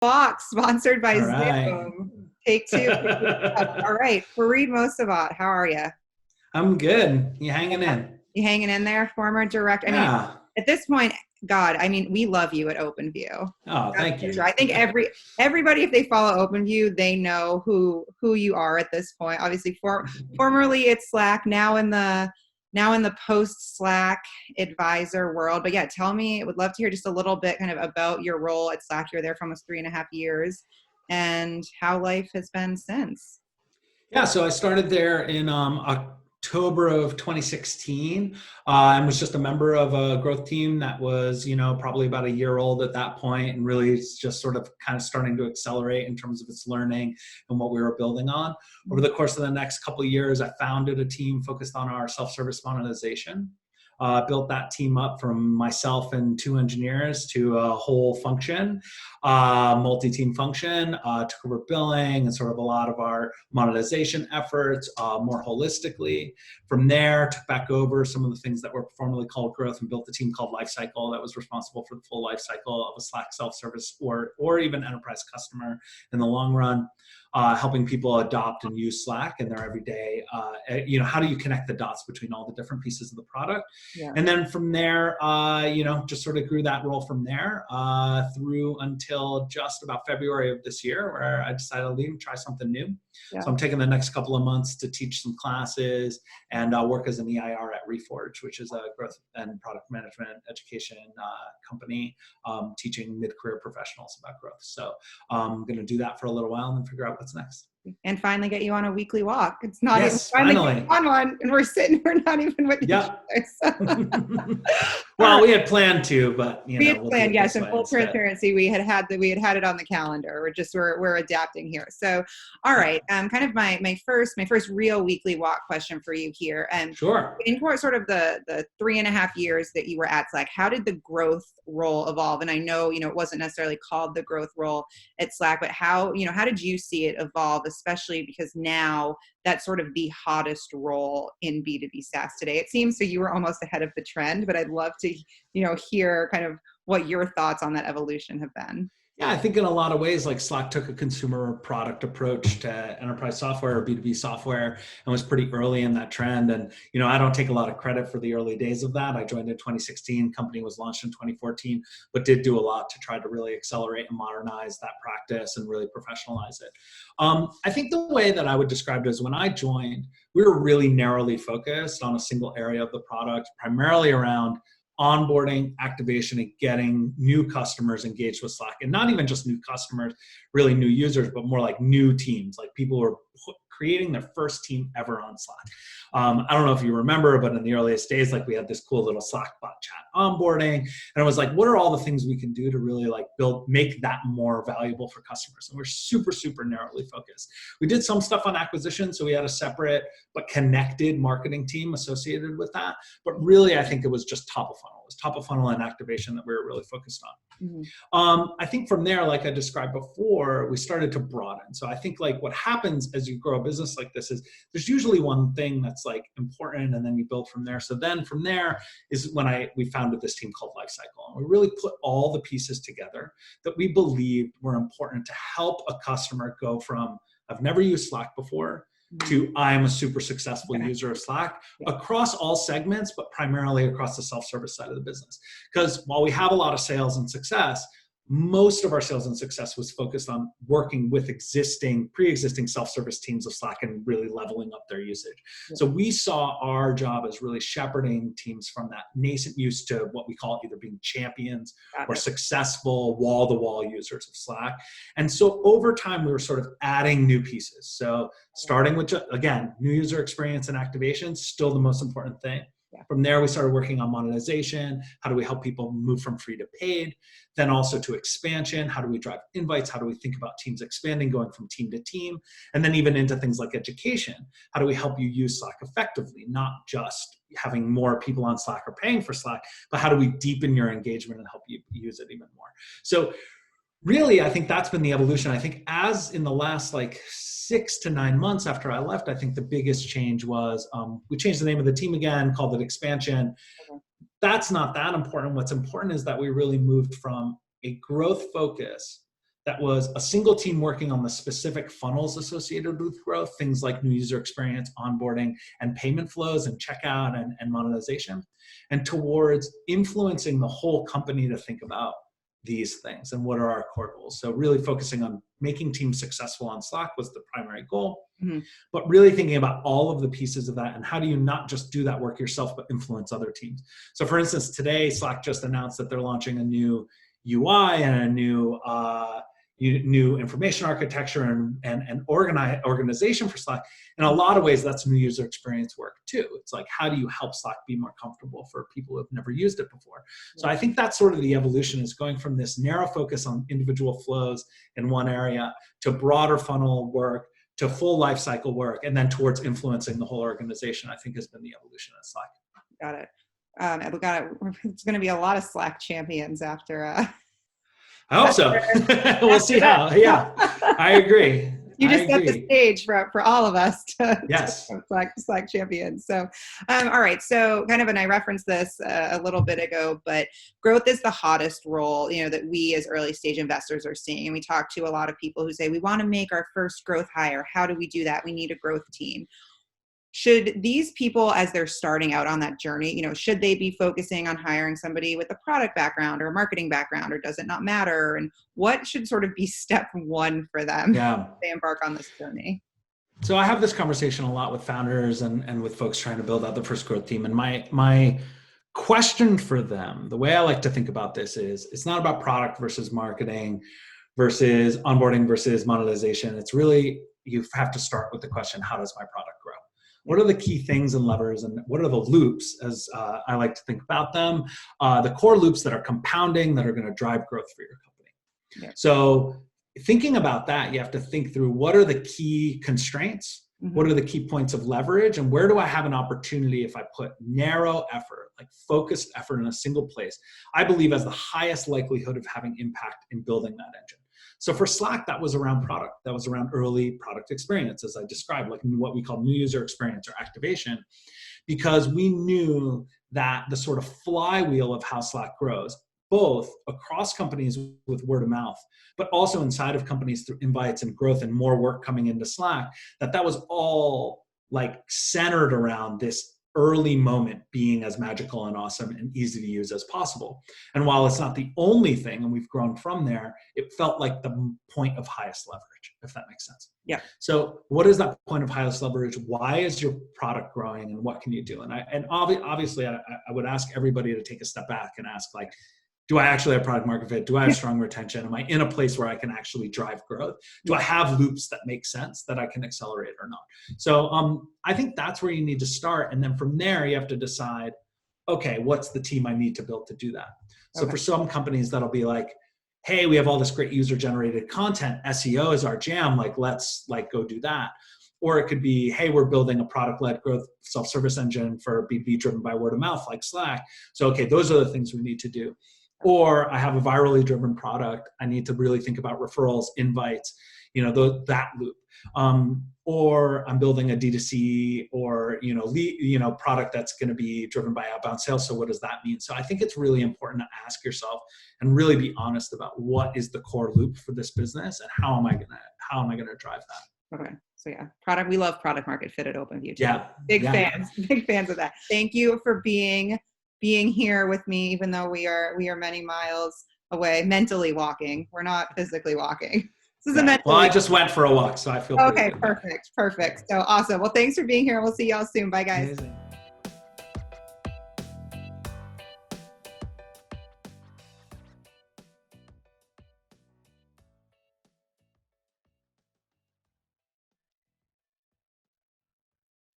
Box sponsored by All right. Zoom. Take two. All right, Fareed Mosavat, how are you? I'm good. You hanging in? You hanging in there, former director? I mean, Yeah. at this point, God, I mean, we love you at OpenView. Oh, That's thank for you. sure. I think everybody, if they follow OpenView, they know who you are at this point. Obviously, formerly it's Slack, now in the post Slack advisor world. But yeah, tell me, I would love to hear just a little bit kind of about your role at Slack. You were there for almost 3.5 years, and how life has been since. Yeah, so I started there in October of 2016 and was just a member of a growth team that was, probably about a year old at that point, and really just sort of kind of starting to accelerate in terms of its learning and what we were building on. Over the course of the next couple of years, I founded a team focused on our self-service monetization. Built that team up from myself and two engineers to a whole function, multi-team function, took over billing and sort of a lot of our monetization efforts more holistically. From there, took back over some of the things that were formerly called growth and built a team called Lifecycle that was responsible for the full lifecycle of a Slack self-service or even enterprise customer in the long run. Helping people adopt and use Slack in their everyday, how do you connect the dots between all the different pieces of the product? Yeah. And then from there, just sort of grew that role from there through until just about February of this year, where I decided to leave and try something new. Yeah. So I'm taking the next couple of months to teach some classes and work as an EIR at Reforge, which is a growth and product management education company, teaching mid-career professionals about growth. So I'm going to do that for a little while and then figure out what's next. And finally get you on a weekly walk. It's not even Yes, finally finally. on one, and we're not even with each Yep. other. Well, we had planned to, but We had we'll planned, do it yes. this In way full instead. transparency, we had it on the calendar. We're adapting here. So, all right. Kind of my first real weekly walk question for you here. And Sure. in sort of the 3.5 years that you were at Slack, how did the growth role evolve? And I know, it wasn't necessarily called the growth role at Slack, but how did you see it evolve, especially because now that's sort of the hottest role in B2B SaaS today? It seems so you were almost ahead of the trend, but I'd love to, hear kind of what your thoughts on that evolution have been. Yeah, I think in a lot of ways, like Slack took a consumer product approach to enterprise software or B2B software and was pretty early in that trend. And, I don't take a lot of credit for the early days of that. I joined in 2016, company was launched in 2014, but did do a lot to try to really accelerate and modernize that practice and really professionalize it. I think the way that I would describe it is when I joined, we were really narrowly focused on a single area of the product, primarily around onboarding, activation, and getting new customers engaged with Slack. And not even just new customers, really new users, but more like new teams, like people who are creating their first team ever on Slack. I don't know if you remember, but in the earliest days, like we had this cool little Slack bot chat onboarding. And I was like, what are all the things we can do to really like make that more valuable for customers? And we're super, super narrowly focused. We did some stuff on acquisition. So we had a separate but connected marketing team associated with that. But really, I think it was just top of funnel. It was top of funnel and activation that we were really focused on. Mm-hmm. I think from there, like I described before, we started to broaden. So I think like what happens as you grow a business like this is there's usually one thing that's like important and then you build from there. So then from there is when we founded this team called Lifecycle. And we really put all the pieces together that we believed were important to help a customer go from I've never used Slack before to I'm a super successful user of Slack across all segments, but primarily across the self-service side of the business. Because while we have a lot of sales and success, most of our sales and success was focused on working with pre-existing self-service teams of Slack and really leveling up their usage. Yeah. So we saw our job as really shepherding teams from that nascent use to what we call either being champions or successful wall-to-wall users of Slack. And so over time, we were sort of adding new pieces. So starting with, again, new user experience and activation, still the most important thing. Yeah. From there, we started working on monetization. How do we help people move from free to paid? Then also to expansion. How do we drive invites? How do we think about teams expanding, going from team to team? And then even into things like education. How do we help you use Slack effectively? Not just having more people on Slack or paying for Slack, but how do we deepen your engagement and help you use it even more? So really, I think that's been the evolution. I think as in the last like 6 to 9 months after I left, I think the biggest change was we changed the name of the team again, called it expansion. Okay. That's not that important. What's important is that we really moved from a growth focus that was a single team working on the specific funnels associated with growth, things like new user experience, onboarding, and payment flows, and checkout and monetization, and towards influencing the whole company to think about these things and what are our core goals. So really focusing on making teams successful on Slack was the primary goal, but really thinking about all of the pieces of that and how do you not just do that work yourself, but influence other teams. So for instance, today, Slack just announced that they're launching a new UI and a new information architecture and organization for Slack. In a lot of ways, that's new user experience work too. It's like, how do you help Slack be more comfortable for people who have never used it before? So I think that's sort of the evolution, is going from this narrow focus on individual flows in one area to broader funnel work, to full life cycle work, and then towards influencing the whole organization, I think has been the evolution of Slack. Got it. It's going to be a lot of Slack champions after. I hope so. We'll see how. Yeah, I agree. You just set the stage for all of us to Slack champions. So, all right. So and I referenced this a little bit ago, but growth is the hottest role, that we as early stage investors are seeing. And we talk to a lot of people who say, we want to make our first growth hire. How do we do that? We need a growth team. Should these people, as they're starting out on that journey, should they be focusing on hiring somebody with a product background or a marketing background, or does it not matter? And what should sort of be step one for them as they embark on this journey? So I have this conversation a lot with founders and with folks trying to build out the first growth team. And my question for them, the way I like to think about this is, it's not about product versus marketing versus onboarding versus monetization. It's really, you have to start with the question, how does my product grow? What are the key things and levers, and what are the loops, as I like to think about them, the core loops that are compounding, that are going to drive growth for your company? Yeah. So thinking about that, you have to think through, what are the key constraints? What are the key points of leverage? And where do I have an opportunity if I put narrow effort, like focused effort in a single place, I believe has the highest likelihood of having impact in building that engine. So for Slack, that was around product. That was around early product experience, as I described, like what we call new user experience or activation, because we knew that the sort of flywheel of how Slack grows, both across companies with word of mouth, but also inside of companies through invites and growth and more work coming into Slack, that was all like centered around this early moment being as magical and awesome and easy to use as possible. And while it's not the only thing, and we've grown from there, it felt like the point of highest leverage, if that makes sense. Yeah. So what is that point of highest leverage? Why is your product growing, and what can you do? And obviously I would ask everybody to take a step back and ask, like, do I actually have product market fit? Do I have strong retention? Am I in a place where I can actually drive growth? Do I have loops that make sense that I can accelerate or not? So I think that's where you need to start. And then from there, you have to decide, okay, what's the team I need to build to do that? So for some companies, that'll be like, hey, we have all this great user-generated content. SEO is our jam. Like, let's go do that. Or it could be, hey, we're building a product-led growth self-service engine for B2B driven by word of mouth, like Slack. So, okay, those are the things we need to do. Or I have a virally driven product. I need to really think about referrals, invites, that loop. Or I'm building a D2C or, lead, product that's going to be driven by outbound sales. So what does that mean? So I think it's really important to ask yourself and really be honest about what is the core loop for this business and how am I going to drive that? Okay. So yeah, we love product market fit at OpenView too. Yeah. Big fans of that. Thank you for being here with me, even though we are many miles away, mentally walking. We're not physically walking. This is a mental. Well, I just went for a walk, so I feel okay. Perfect. So awesome. Well, thanks for being here. We'll see y'all soon. Bye, guys. Amazing.